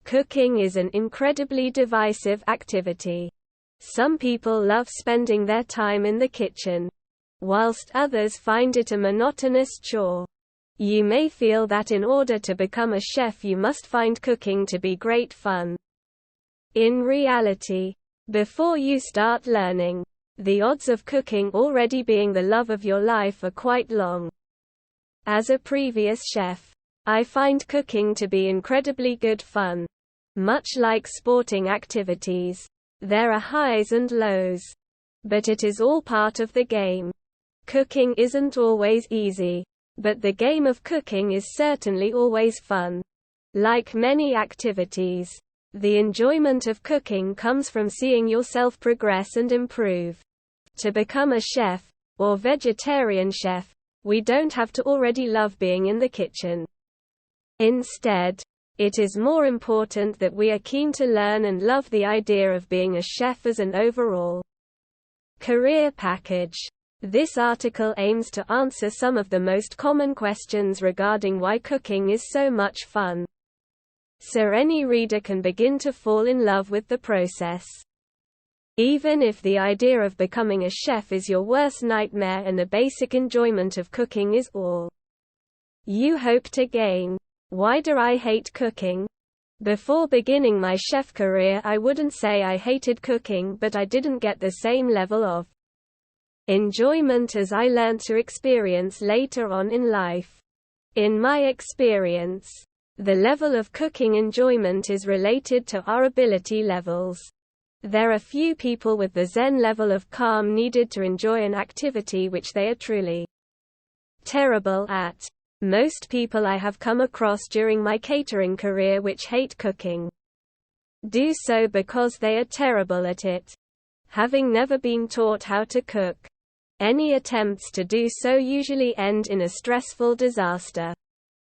Cooking is an incredibly divisive activity. Some people love spending their time in the kitchen, whilst others find it a monotonous chore. You may feel that in order to become a chef you must find cooking to be great fun. In reality, before you start learning, the odds of cooking already being the love of your life are quite long. As a previous chef, I find cooking to be incredibly good fun. Much like sporting activities, there are highs and lows. But it is all part of the game. Cooking isn't always easy, but the game of cooking is certainly always fun. Like many activities, the enjoyment of cooking comes from seeing yourself progress and improve. To become a chef, or vegetarian chef, we don't have to already love being in the kitchen. Instead, it is more important that we are keen to learn and love the idea of being a chef as an overall career package. This article aims to answer some of the most common questions regarding why cooking is so much fun, so any reader can begin to fall in love with the process. Even if the idea of becoming a chef is your worst nightmare and the basic enjoyment of cooking is all you hope to gain. Why do I hate cooking? Before beginning my chef career, I wouldn't say I hated cooking, but I didn't get the same level of enjoyment as I learned to experience later on in life. In my experience, the level of cooking enjoyment is related to our ability levels. There are few people with the Zen level of calm needed to enjoy an activity which they are truly terrible at. Most people I have come across during my catering career which hate cooking do so because they are terrible at it, having never been taught how to cook. Any attempts to do so usually end in a stressful disaster.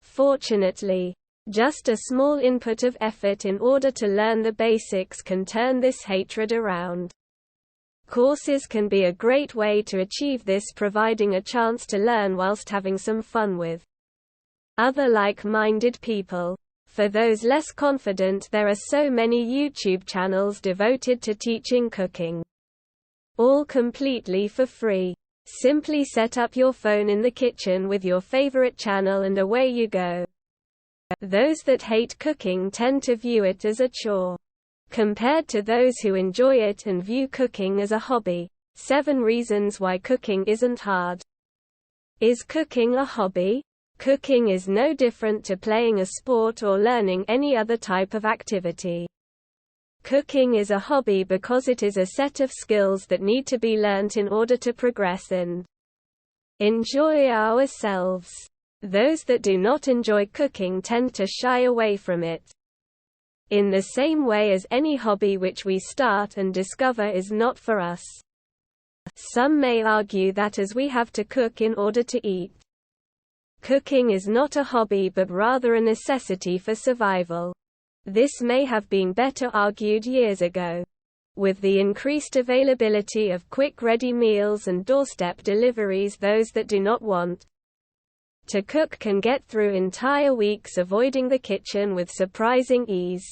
Fortunately, just a small input of effort in order to learn the basics can turn this hatred around. Courses can be a great way to achieve this, providing a chance to learn whilst having some fun with other like-minded people. For those less confident, there are so many YouTube channels devoted to teaching cooking, all completely for free. Simply set up your phone in the kitchen with your favorite channel and away you go. Those that hate cooking tend to view it as a chore, compared to those who enjoy it and view cooking as a hobby. 7 reasons why cooking isn't hard. Is cooking a hobby? Cooking is no different to playing a sport or learning any other type of activity. Cooking is a hobby because it is a set of skills that need to be learnt in order to progress and enjoy ourselves. Those that do not enjoy cooking tend to shy away from it. In the same way as any hobby which we start and discover is not for us. Some may argue that as we have to cook in order to eat, cooking is not a hobby but rather a necessity for survival. This may have been better argued years ago. With the increased availability of quick ready meals and doorstep deliveries, those that do not want to cook can get through entire weeks avoiding the kitchen with surprising ease.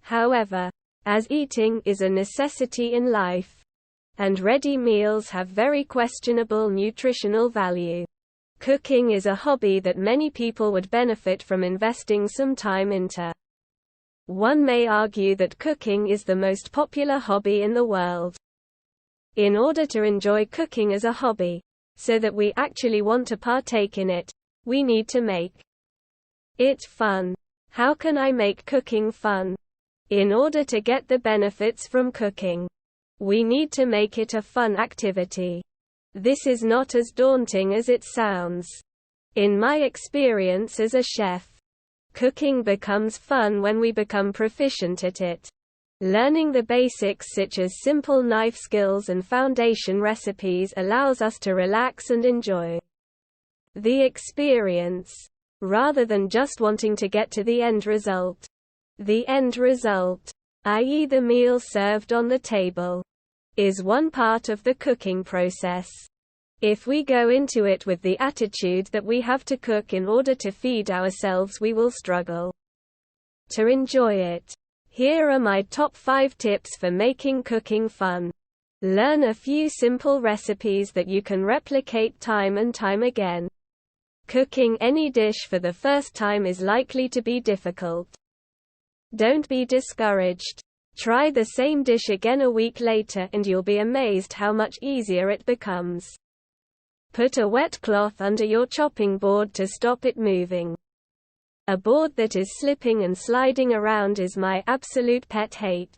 However, as eating is a necessity in life, and ready meals have very questionable nutritional value, cooking is a hobby that many people would benefit from investing some time into. One may argue that cooking is the most popular hobby in the world. In order to enjoy cooking as a hobby, so that we actually want to partake in it, we need to make it fun. How can I make cooking fun? In order to get the benefits from cooking, we need to make it a fun activity. This is not as daunting as it sounds. In my experience as a chef, cooking becomes fun when we become proficient at it. Learning the basics such as simple knife skills and foundation recipes allows us to relax and enjoy the experience, rather than just wanting to get to the end result. The end result, i.e. the meal served on the table, is one part of the cooking process. If we go into it with the attitude that we have to cook in order to feed ourselves, we will struggle to enjoy it. Here are my top 5 tips for making cooking fun. Learn a few simple recipes that you can replicate time and time again. Cooking any dish for the first time is likely to be difficult. Don't be discouraged. Try the same dish again a week later and you'll be amazed how much easier it becomes. Put a wet cloth under your chopping board to stop it moving. A board that is slipping and sliding around is my absolute pet hate.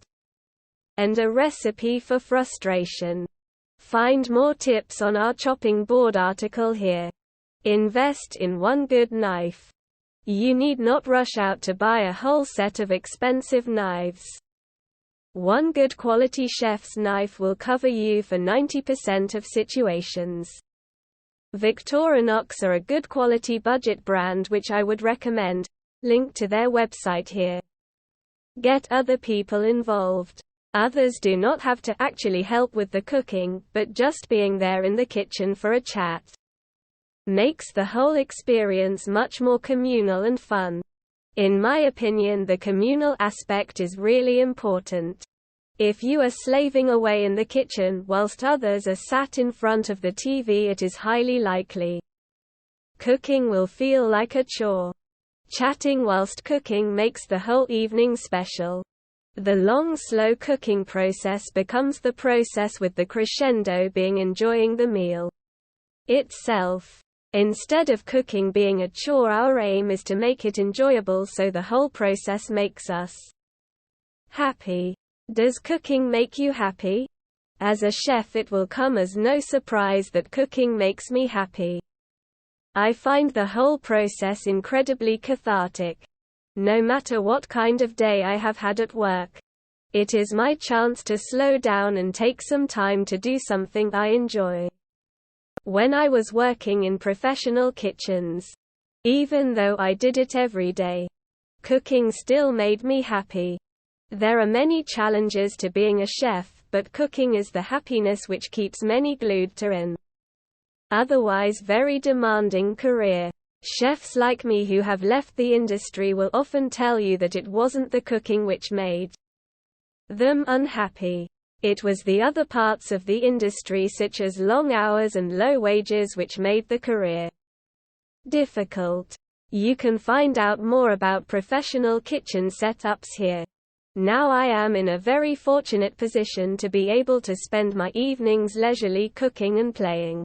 And a recipe for frustration. Find more tips on our chopping board article here. Invest in one good knife. You need not rush out to buy a whole set of expensive knives. One good quality chef's knife will cover you for 90% of situations. Victorinox are a good quality budget brand which I would recommend. Link to their website here. Get other people involved. Others do not have to actually help with the cooking, but just being there in the kitchen for a chat makes the whole experience much more communal and fun. In my opinion, the communal aspect is really important. If you are slaving away in the kitchen whilst others are sat in front of the TV, it is highly likely cooking will feel like a chore. Chatting whilst cooking makes the whole evening special. The long, slow cooking process becomes the process, with the crescendo being enjoying the meal itself. Instead of cooking being a chore, our aim is to make it enjoyable so the whole process makes us happy. Does cooking make you happy? As a chef, it will come as no surprise that cooking makes me happy. I find the whole process incredibly cathartic. No matter what kind of day I have had at work, it is my chance to slow down and take some time to do something I enjoy. When I was working in professional kitchens, even though I did it every day, cooking still made me happy. There are many challenges to being a chef, but cooking is the happiness which keeps many glued to an otherwise very demanding career. Chefs like me who have left the industry will often tell you that it wasn't the cooking which made them unhappy. It was the other parts of the industry, such as long hours and low wages, which made the career difficult. You can find out more about professional kitchen setups here. Now I am in a very fortunate position to be able to spend my evenings leisurely cooking and playing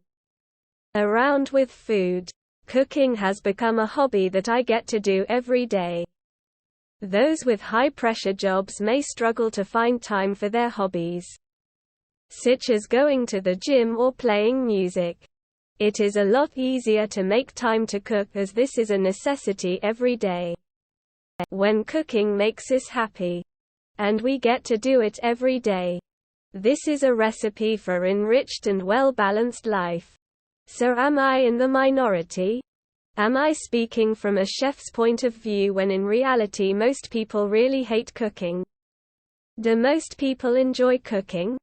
around with food. Cooking has become a hobby that I get to do every day. Those with high-pressure jobs may struggle to find time for their hobbies, such as going to the gym or playing music. It is a lot easier to make time to cook, as this is a necessity every day. When cooking makes us happy, and we get to do it every day, this is a recipe for enriched and well-balanced life. So am I in the minority? Am I speaking from a chef's point of view when in reality most people really hate cooking? Do most people enjoy cooking?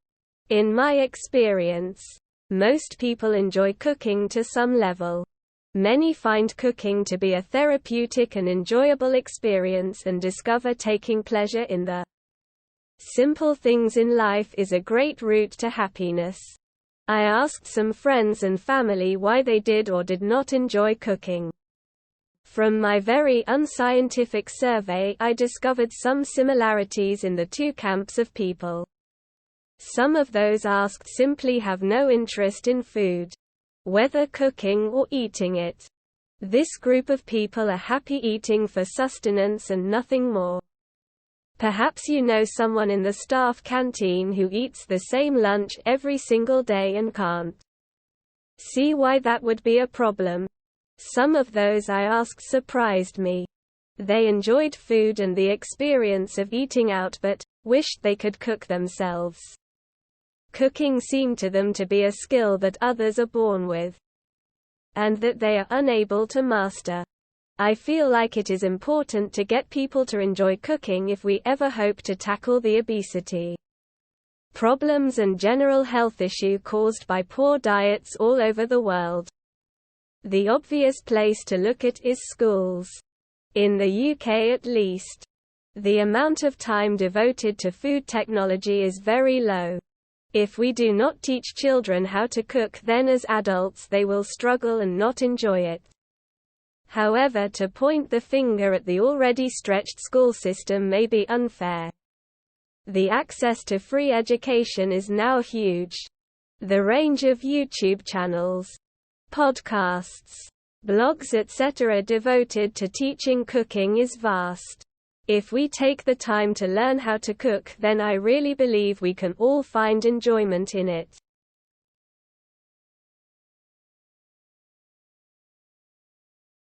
In my experience, most people enjoy cooking to some level. Many find cooking to be a therapeutic and enjoyable experience and discover taking pleasure in the simple things in life is a great route to happiness. I asked some friends and family why they did or did not enjoy cooking. From my very unscientific survey, I discovered some similarities in the two camps of people. Some of those asked simply have no interest in food, whether cooking or eating it. This group of people are happy eating for sustenance and nothing more. Perhaps you know someone in the staff canteen who eats the same lunch every single day and can't see why that would be a problem. Some of those I asked surprised me. They enjoyed food and the experience of eating out, but wished they could cook themselves. Cooking seemed to them to be a skill that others are born with, and that they are unable to master. I feel like it is important to get people to enjoy cooking if we ever hope to tackle the obesity problems and general health issue caused by poor diets all over the world. The obvious place to look at is schools. In the UK at least, The amount of time devoted to food technology is very low. If we do not teach children how to cook, then as adults they will struggle and not enjoy it. However, to point the finger at the already stretched school system may be unfair. The access to free education is now huge. The range of YouTube channels, podcasts, blogs etc. devoted to teaching cooking is vast. If we take the time to learn how to cook, then I really believe we can all find enjoyment in it.